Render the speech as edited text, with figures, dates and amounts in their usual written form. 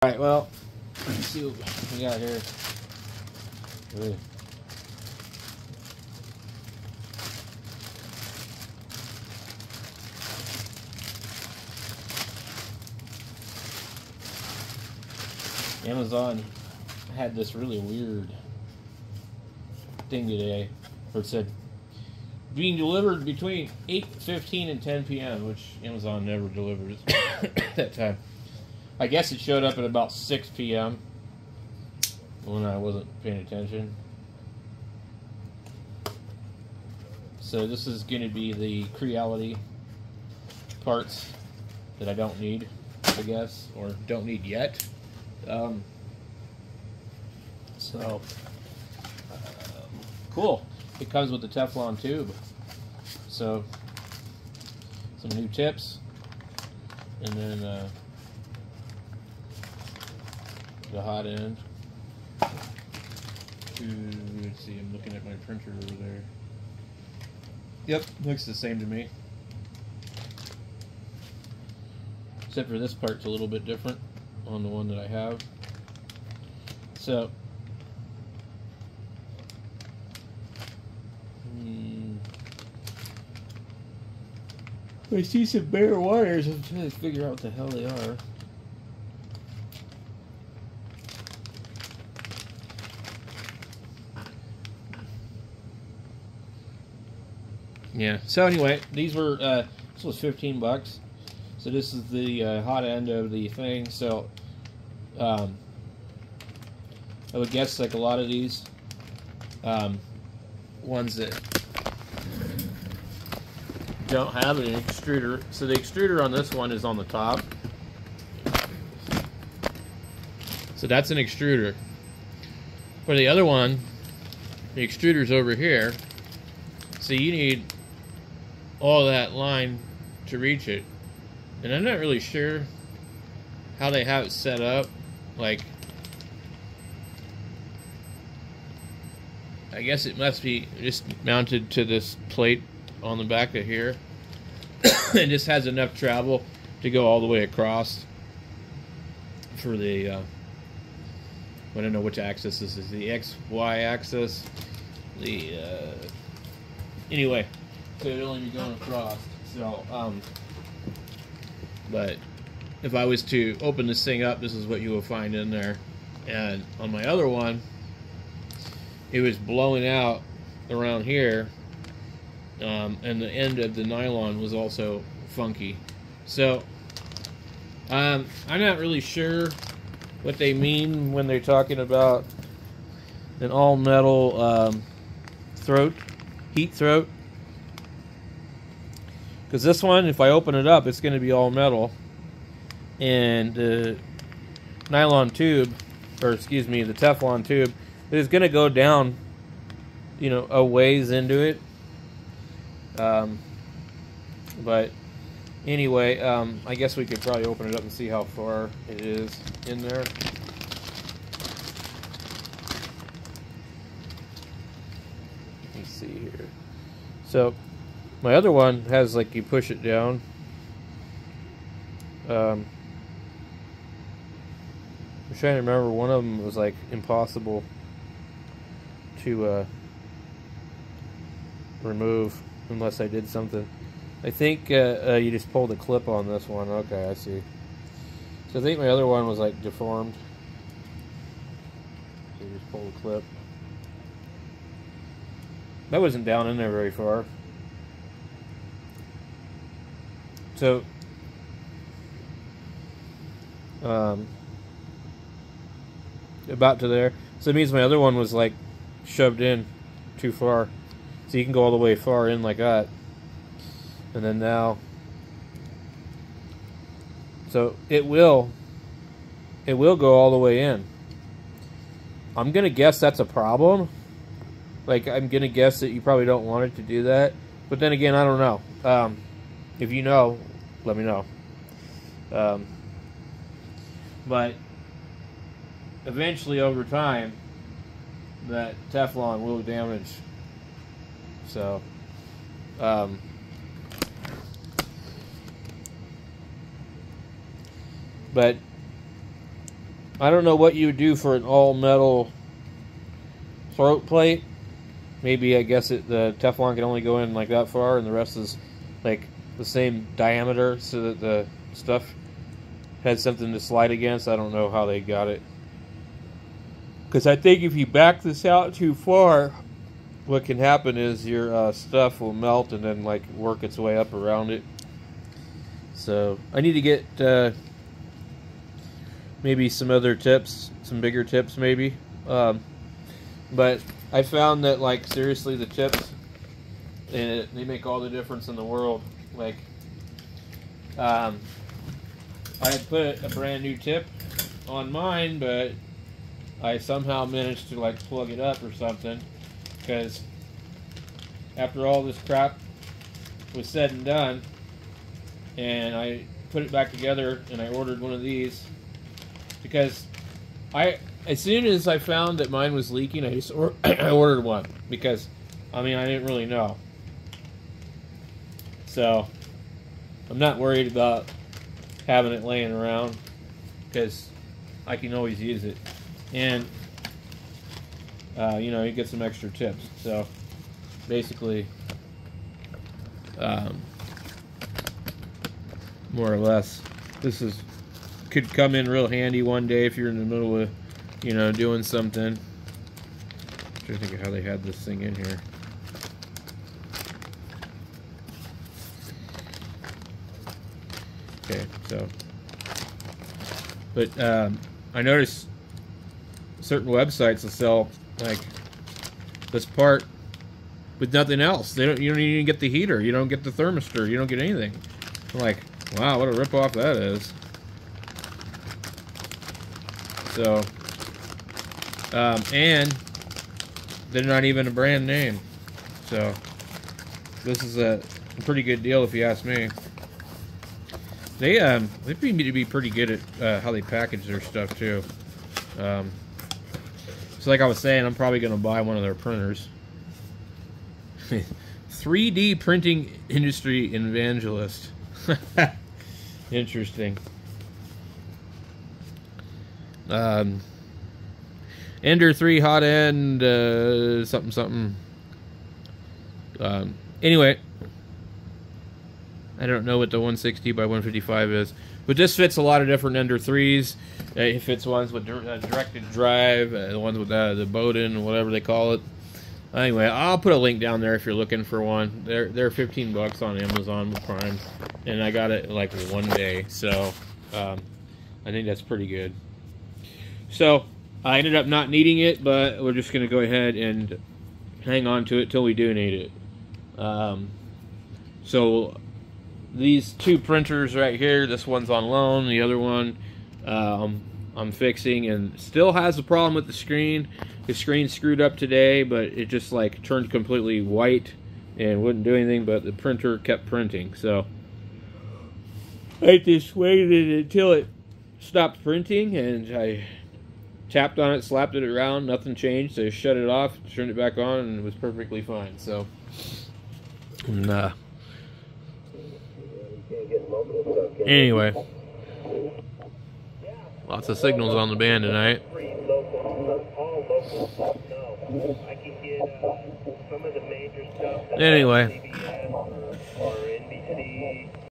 Alright, well, let's see what we got here. Ooh. Amazon had this really weird thing today where it said being delivered between 8:15 and 10 p.m., which Amazon never delivers at that time. I guess it showed up at about 6 p.m. when I wasn't paying attention. So this is going to be the Creality parts that I don't need, I guess, or don't need yet. Cool. It comes with the Teflon tube. So, some new tips. And then the hot end. Let's see, I'm looking at my printer over there. Yep, looks the same to me. Except for this part's a little bit different on the one that I have. So, I see some bare wires. I'm trying to figure out what the hell they are. Yeah. So anyway, these were this was $15. So this is the hot end of the thing. So I would guess like a lot of these ones that don't have an extruder. So the extruder on this one is on the top. So that's an extruder. For the other one, the extruder's over here. So you need all that line to reach it. And I'm not really sure how they have it set up. Like, I guess it must be just mounted to this plate on the back of here. It just has enough travel to go all the way across for the I don't know which axis this is, the XY axis, the anyway, so it'll only be going across. So but if I was to open this thing up, this is what you will find in there. And on my other one, it was blowing out around here, and the end of the nylon was also funky. So I'm not really sure what they mean when they're talking about an all metal heat throat, because this one, if I open it up, it's going to be all metal, and the nylon tube, or excuse me, the Teflon tube, is going to go down, you know, a ways into it. But anyway, I guess we could probably open it up and see how far it is in there. Let me see here. So my other one has, like, you push it down. I'm trying to remember, one of them was like impossible to remove unless I did something. I think you just pull the clip on this one. Okay, I see. So I think my other one was like deformed. So you just pull the clip. That wasn't down in there very far. So about to there. So it means my other one was like shoved in too far. So you can go all the way far in like that. And then now, so it will go all the way in. I'm gonna guess that's a problem. Like, I'm gonna guess that you probably don't want it to do that. But then again, I don't know. If you know, let me know. But eventually, over time, that Teflon will damage. So, but I don't know what you would do for an all-metal throat plate. Maybe, I guess, the Teflon can only go in like that far, and the rest is like the same diameter so that the stuff had something to slide against. I don't know how they got it. Because I think if you back this out too far, what can happen is your stuff will melt and then like work its way up around it. So I need to get maybe some other tips, some bigger tips maybe. But I found that, like, seriously, the tips, they make all the difference in the world. Like, I had put a brand new tip on mine, but I somehow managed to, like, plug it up or something, because after all this crap was said and done, and I put it back together, and I ordered one of these, because as soon as I found that mine was leaking, I ordered one, because, I mean, I didn't really know. So, I'm not worried about having it laying around, because I can always use it. And, you know, you get some extra tips. So, basically, more or less, this could come in real handy one day if you're in the middle of, you know, doing something. I'm trying to think of how they had this thing in here. Okay, so, but I noticed certain websites will sell like this part with nothing else. You don't even get the heater. You don't get the thermistor. You don't get anything. I'm like, wow, what a ripoff that is. So, and they're not even a brand name. So, this is a pretty good deal if you ask me. They seem to be pretty good at how they package their stuff too. So like I was saying, I'm probably going to buy one of their printers. 3D printing industry evangelist. Interesting. Ender 3 hot end something. Anyway, I don't know what the 160 by 155 is, but this fits a lot of different Ender 3s. It fits ones with directed drive, the ones with the Bowden, whatever they call it. Anyway, I'll put a link down there if you're looking for one. They're 15 bucks on Amazon with Prime, and I got it like one day, so I think that's pretty good. So I ended up not needing it, but we're just going to go ahead and hang on to it till we do need it. So these two printers right here, this one's on loan, the other one I'm fixing, and still has a problem with the screen. The screen screwed up today, but it just like turned completely white and wouldn't do anything, but the printer kept printing. So I just waited until it stopped printing, and I tapped on it, slapped it around, nothing changed, so I shut it off, turned it back on, and it was perfectly fine. So, anyway, lots of signals on the band tonight. Anyway.